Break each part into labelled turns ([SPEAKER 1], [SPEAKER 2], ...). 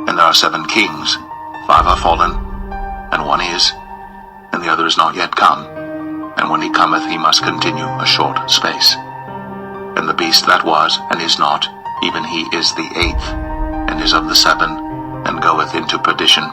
[SPEAKER 1] And there are 7 kings, 5 are fallen, and 1 is, and the other is not yet come, and when he cometh he must continue a short space. And the beast that was, and is not, even he is the 8th, and is of the 7, and goeth into perdition.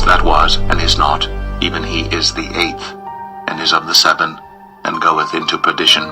[SPEAKER 1] That was, and is not, even he is the 8th, and is of the 7, and goeth into perdition.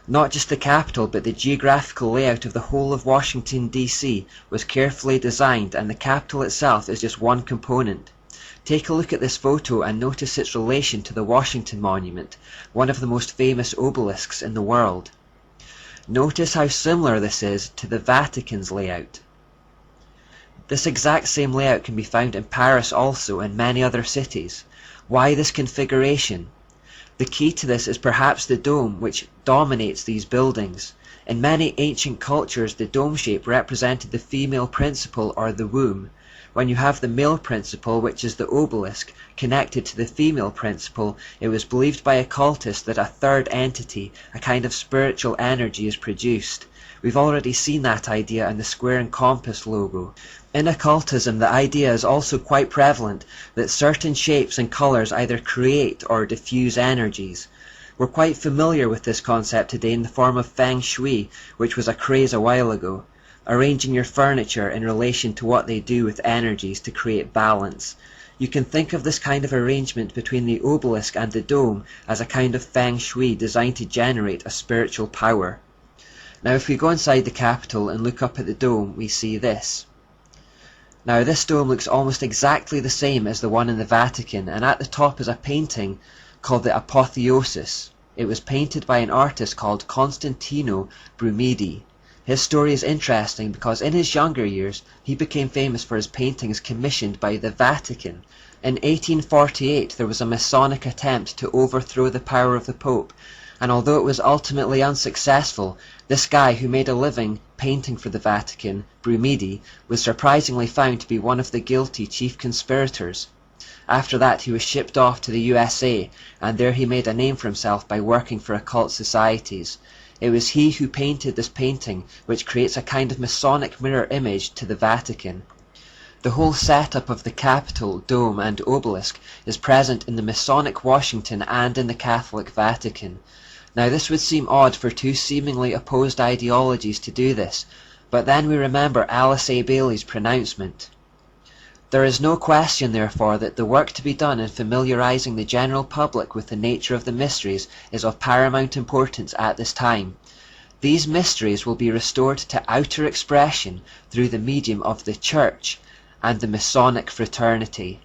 [SPEAKER 2] Not just the capital, but the geographical layout of the whole of Washington, D.C. was carefully designed, and the capital itself is just one component. Take a look at this photo and notice its relation to the Washington Monument, one of the most famous obelisks in the world. Notice how similar this is to the Vatican's layout. This exact same layout can be found in Paris also and many other cities. Why this configuration? The key to this is perhaps the dome, which dominates these buildings. In many ancient cultures, the dome shape represented the female principle or the womb, when you have the male principle, which is the obelisk, connected to the female principle. It was believed by occultists that a third entity, a kind of spiritual energy, is produced. We've already seen that idea in the square and compass logo. In occultism, the idea is also quite prevalent that certain shapes and colors either create or diffuse energies. We're quite familiar with this concept today in the form of Feng Shui, which was a craze a while ago. Arranging your furniture in relation to what they do with energies to create balance. You can think of this kind of arrangement between the obelisk and the dome as a kind of Feng Shui designed to generate a spiritual power. Now if we go inside the Capitol and look up at the dome, we see this. Now this dome looks almost exactly the same as the one in the Vatican, and at the top is a painting called the Apotheosis. It was painted by an artist called Constantino Brumidi. His story is interesting because in his younger years he became famous for his paintings commissioned by the Vatican. In 1848 there was a Masonic attempt to overthrow the power of the Pope, and although it was ultimately unsuccessful, this guy who made a living painting for the Vatican, Brumidi, was surprisingly found to be one of the guilty chief conspirators. After that he was shipped off to the USA, and there he made a name for himself by working for occult societies. It was he who painted this painting, which creates a kind of Masonic mirror image to the Vatican. The whole setup of the Capitol, dome and obelisk is present in the Masonic Washington and in the Catholic Vatican. Now this would seem odd for two seemingly opposed ideologies to do this, but then we remember Alice A. Bailey's pronouncement. There is no question, therefore, that the work to be done in familiarizing the general public with the nature of the mysteries is of paramount importance at this time. These mysteries will be restored to outer expression through the medium of the Church and the Masonic fraternity.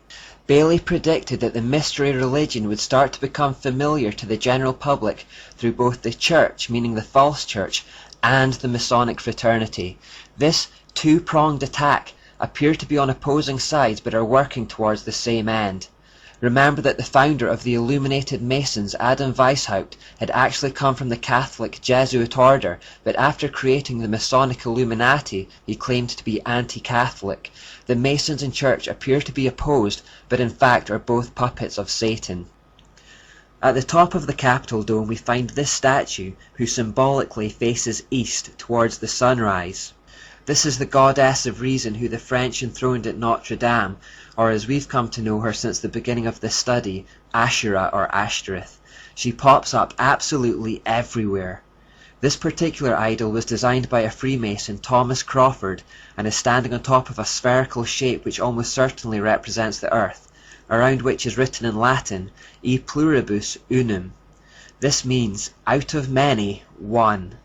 [SPEAKER 2] Bailey predicted that the mystery religion would start to become familiar to the general public through both the Church, meaning the false Church, and the Masonic fraternity. This two-pronged attack appear to be on opposing sides but are working towards the same end. Remember that the founder of the Illuminated Masons, Adam Weishaupt, had actually come from the Catholic Jesuit order, but after creating the Masonic Illuminati, he claimed to be anti-Catholic. The Masons and Church appear to be opposed, but in fact are both puppets of Satan. At the top of the Capitol dome we find this statue, who symbolically faces east towards the sunrise. This is the goddess of reason who the French enthroned at Notre Dame, or as we've come to know her since the beginning of this study, Asherah or Ashtoreth. She pops up absolutely everywhere. This particular idol was designed by a Freemason, Thomas Crawford, and is standing on top of a spherical shape which almost certainly represents the earth, around which is written in Latin, E pluribus unum. This means, out of many, one.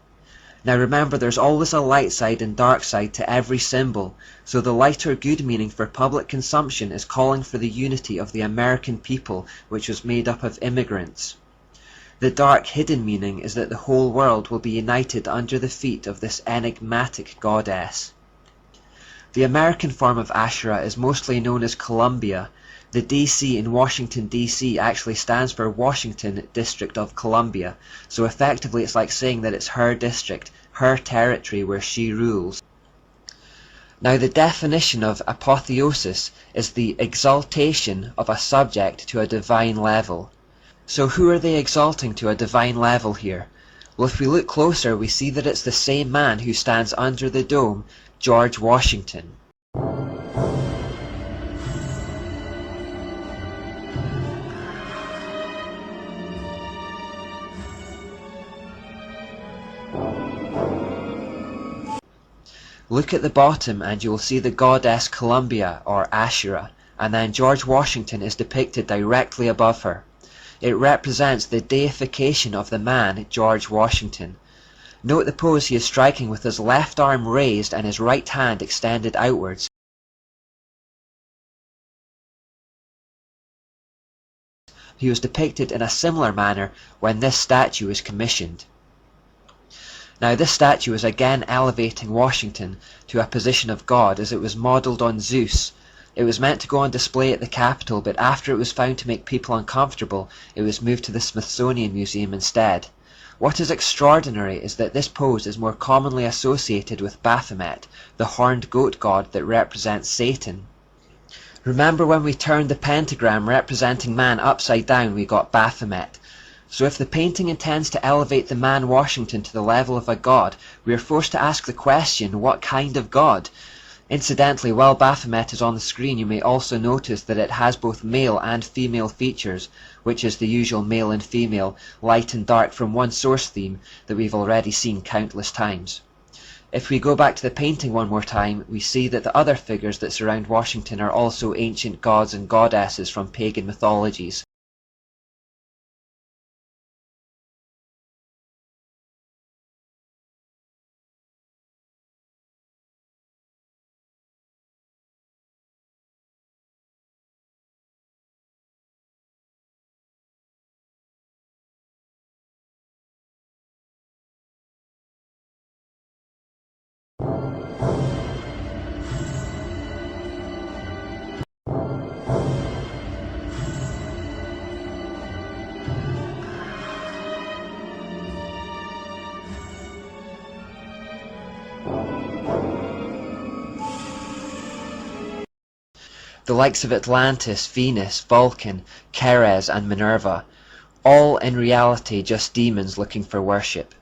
[SPEAKER 2] Now remember, there's always a light side and dark side to every symbol, so the lighter good meaning for public consumption is calling for the unity of the American people, which was made up of immigrants. The dark hidden meaning is that the whole world will be united under the feet of this enigmatic goddess. The American form of Asherah is mostly known as Columbia. The DC in Washington, D.C. actually stands for Washington District of Columbia, so effectively it's like saying that it's her district, her territory where she rules. Now the definition of apotheosis is the exaltation of a subject to a divine level. So who are they exalting to a divine level here? Well, if we look closer, we see that it's the same man who stands under the dome, George Washington. Look at the bottom and you will see the goddess Columbia or Asherah, and then George Washington is depicted directly above her. It represents the deification of the man George Washington. Note the pose he is striking with his left arm raised and his right hand extended outwards. He was depicted in a similar manner when this statue was commissioned. Now this statue is again elevating Washington to a position of God, as it was modelled on Zeus. It was meant to go on display at the Capitol, but after it was found to make people uncomfortable, it was moved to the Smithsonian Museum instead. What is extraordinary is that this pose is more commonly associated with Baphomet, the horned goat god that represents Satan. Remember when we turned the pentagram representing man upside down, we got Baphomet. So if the painting intends to elevate the man Washington to the level of a god, we are forced to ask the question, what kind of god? Incidentally, while Baphomet is on the screen, you may also notice that it has both male and female features, which is the usual male and female, light and dark from one source theme that we've already seen countless times. If we go back to the painting one more time, we see that the other figures that surround Washington are also ancient gods and goddesses from pagan mythologies. The likes of Atlantis, Venus, Vulcan, Ceres and Minerva, all in reality just demons looking for worship.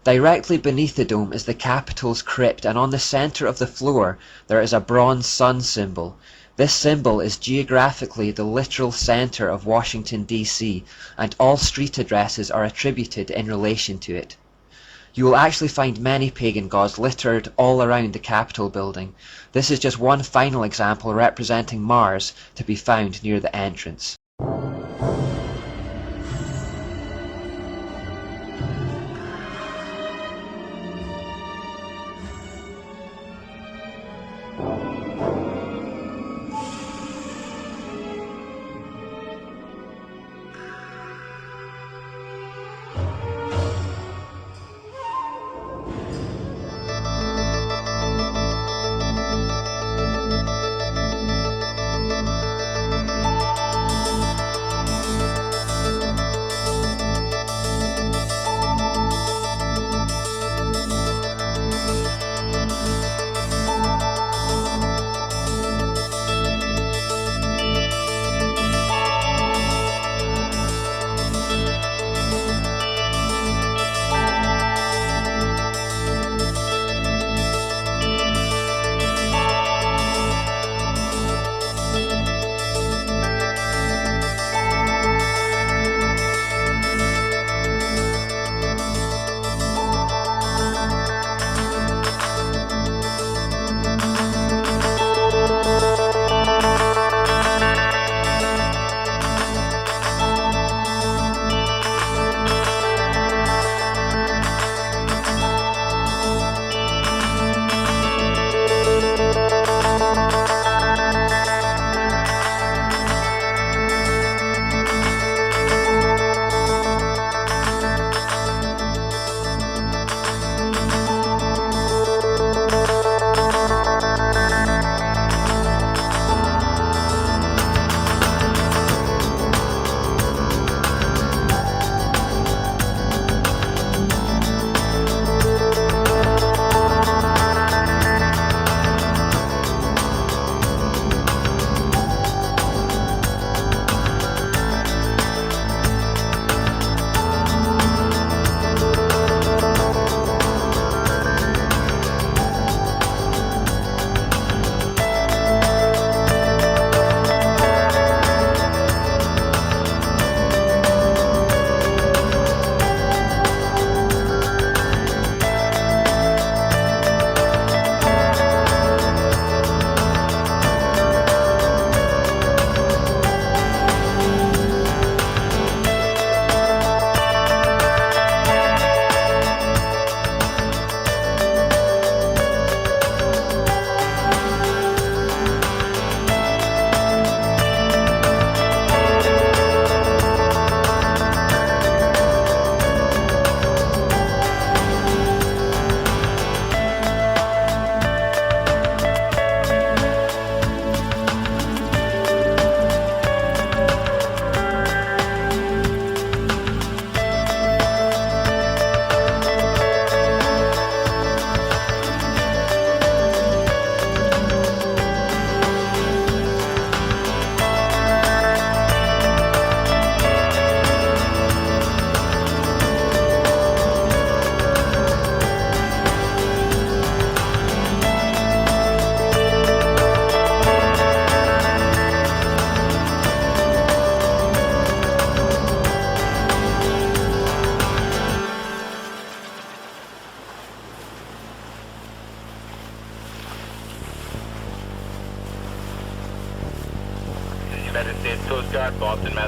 [SPEAKER 2] Directly beneath the dome is the Capitol's crypt, and on the center of the floor there is a bronze sun symbol. This symbol is geographically the literal center of Washington, D.C., and all street addresses are attributed in relation to it. You will actually find many pagan gods littered all around the Capitol building. This is just one final example representing Mars to be found near the entrance.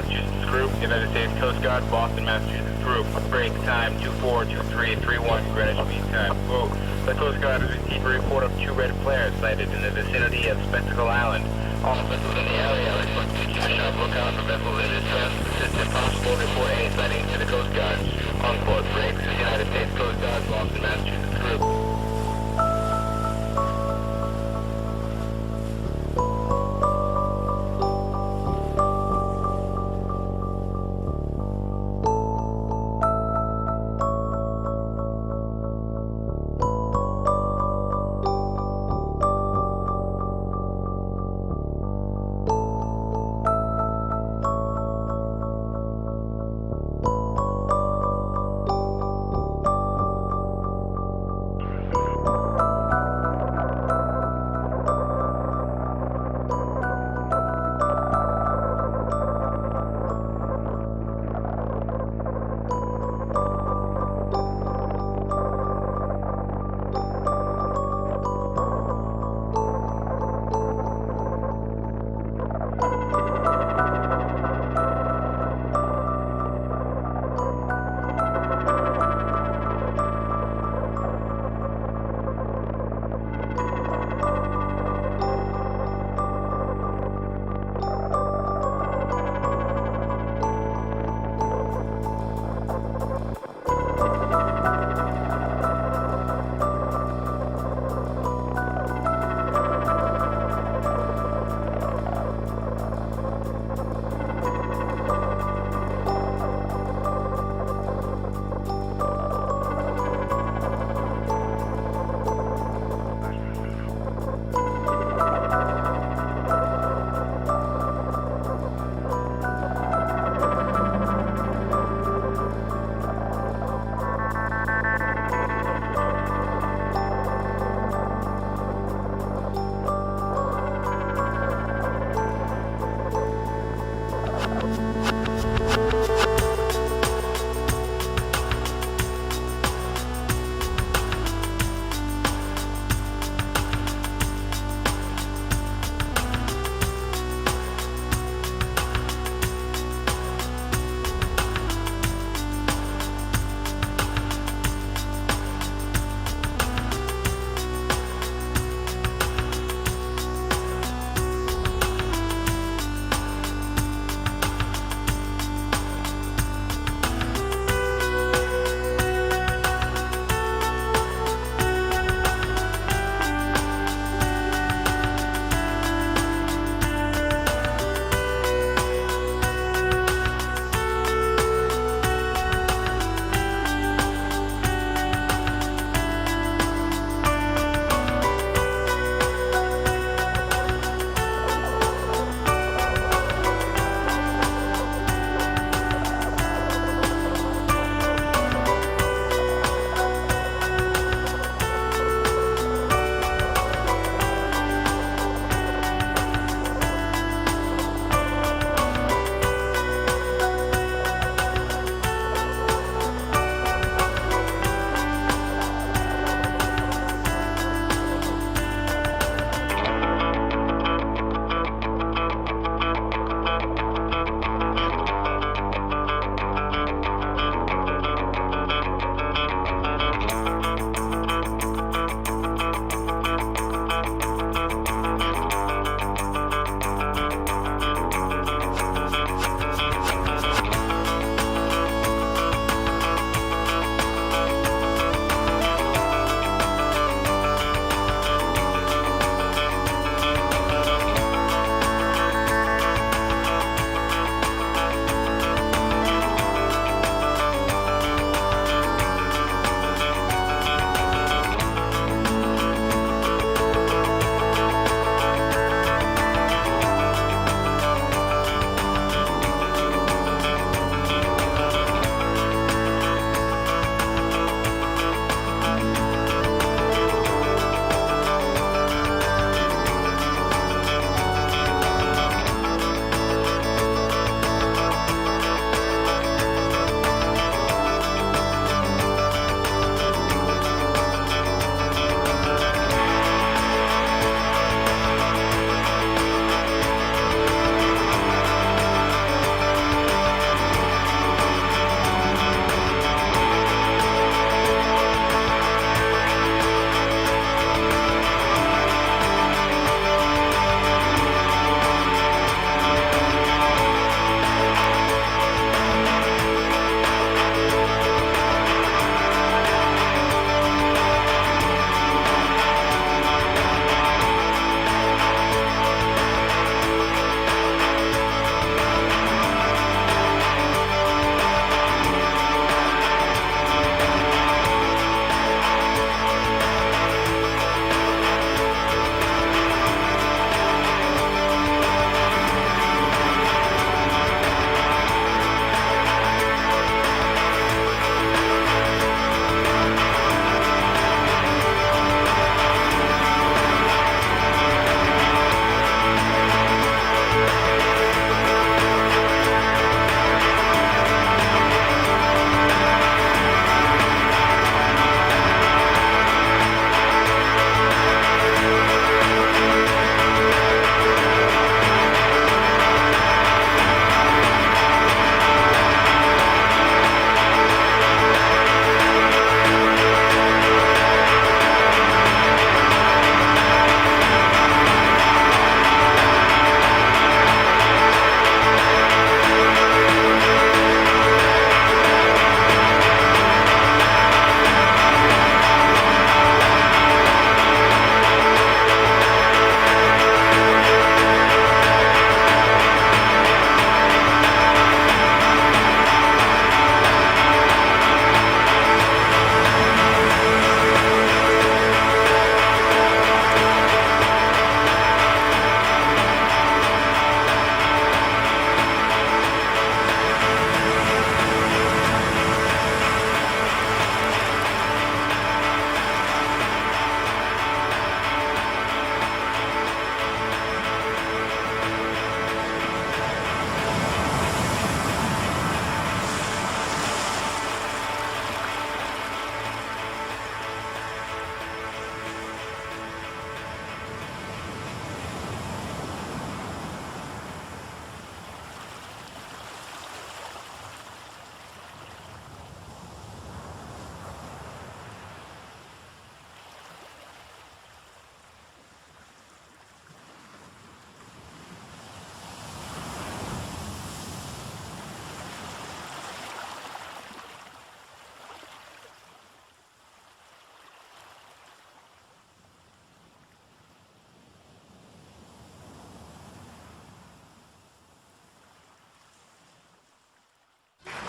[SPEAKER 3] Massachusetts group, United States Coast Guard, Boston, Massachusetts group. Break time 242331 Greenwich Mean Time. Quote, the Coast Guard has received a report of two red flares sighted in the vicinity of Spectacle Island. All vessels in the area are requested to keep a sharp lookout for vessels in distress. Assist if possible, report any sightings to the Coast Guard. Unquote. Breaks, United States Coast Guard, Boston, Massachusetts group.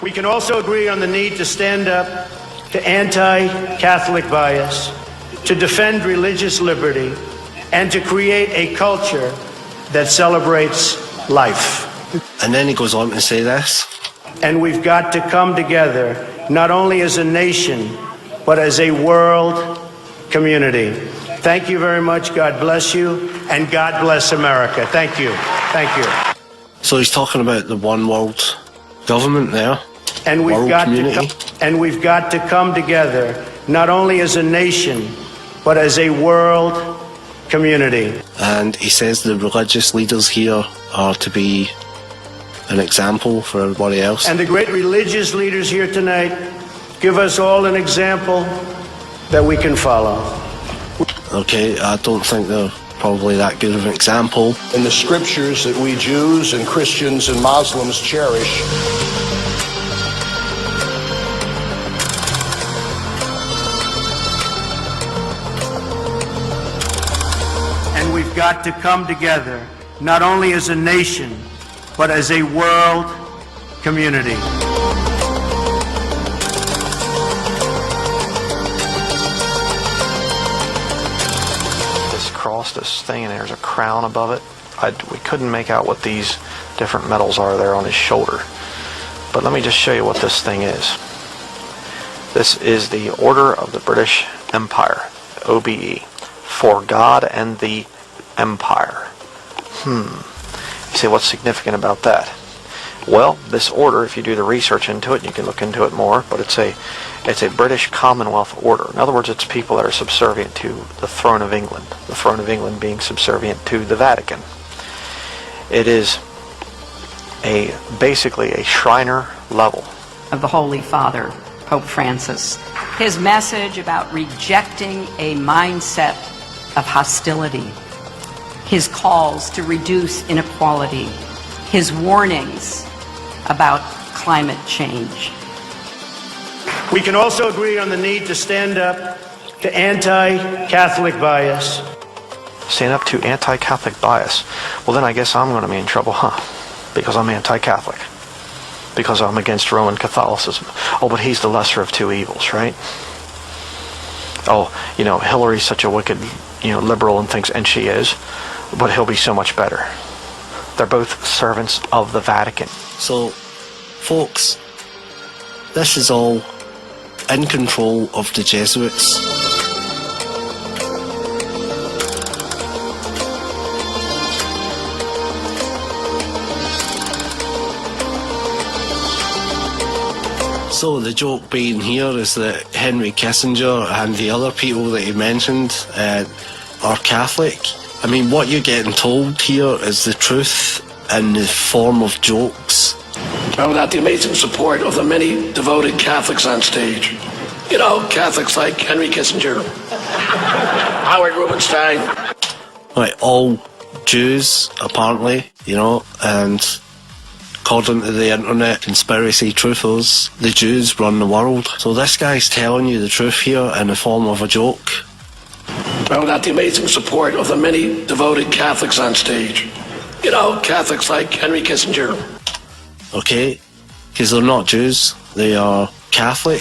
[SPEAKER 4] We can also agree on the need to stand up to anti-Catholic bias, to defend religious liberty, and to create a culture that celebrates life.
[SPEAKER 5] And then he goes on to say this.
[SPEAKER 4] And we've got to come together, not only as a nation, but as a world community. Thank you very much. God bless you, and God bless America. Thank you. Thank you.
[SPEAKER 5] So he's talking about the one world government there.
[SPEAKER 4] And we've got to come together, not only as a nation, but as a world community.
[SPEAKER 5] And he says the religious leaders here are to be an example for everybody else.
[SPEAKER 4] And the great religious leaders here tonight give us all an example that we can follow.
[SPEAKER 5] Okay, I don't think they're probably that good of an example.
[SPEAKER 6] In the scriptures that we Jews and Christians and Muslims cherish,
[SPEAKER 4] and we've got to come together, not only as a nation, but as a world community.
[SPEAKER 7] This cross, this thing, and there's a crown above it. We couldn't make out what these different metals are there on his shoulder. But let me just show you what this thing is. This is the Order of the British Empire, OBE, for God and the Empire. You say, what's significant about that? Well, this order, if you do the research into it, you can look into it more, but it's a British Commonwealth order. In other words, it's people that are subservient to the throne of England, the throne of England being subservient to the Vatican. It is basically a Shriner level
[SPEAKER 8] of the Holy Father, Pope Francis. His message about rejecting a mindset of hostility, his calls to reduce inequality, his warnings about climate change.
[SPEAKER 4] We can also agree on the need to stand up to anti-Catholic bias.
[SPEAKER 7] Stand up to anti-Catholic bias. Well, then I guess I'm going to be in trouble, huh? Because I'm anti-Catholic. Because I'm against Roman Catholicism. Oh, but he's the lesser of two evils, right? Oh, Hillary's such a wicked, liberal and thinks, and she is, but he'll be so much better. They're both servants of the Vatican.
[SPEAKER 5] So, folks, this is all in control of the Jesuits. So the joke being here is that Henry Kissinger and the other people that he mentioned are Catholic. I mean, what you're getting told here is the truth in the form of jokes.
[SPEAKER 9] And without the amazing support of the many devoted Catholics on stage. Catholics like Henry Kissinger, Howard Rubenstein.
[SPEAKER 5] Right, all Jews, apparently, and according to the internet conspiracy truthers, the Jews run the world. So this guy's telling you the truth here in the form of a joke.
[SPEAKER 9] And without the amazing support of the many devoted Catholics on stage. Catholics like Henry Kissinger.
[SPEAKER 5] Okay, because they're not Jews, they are Catholic.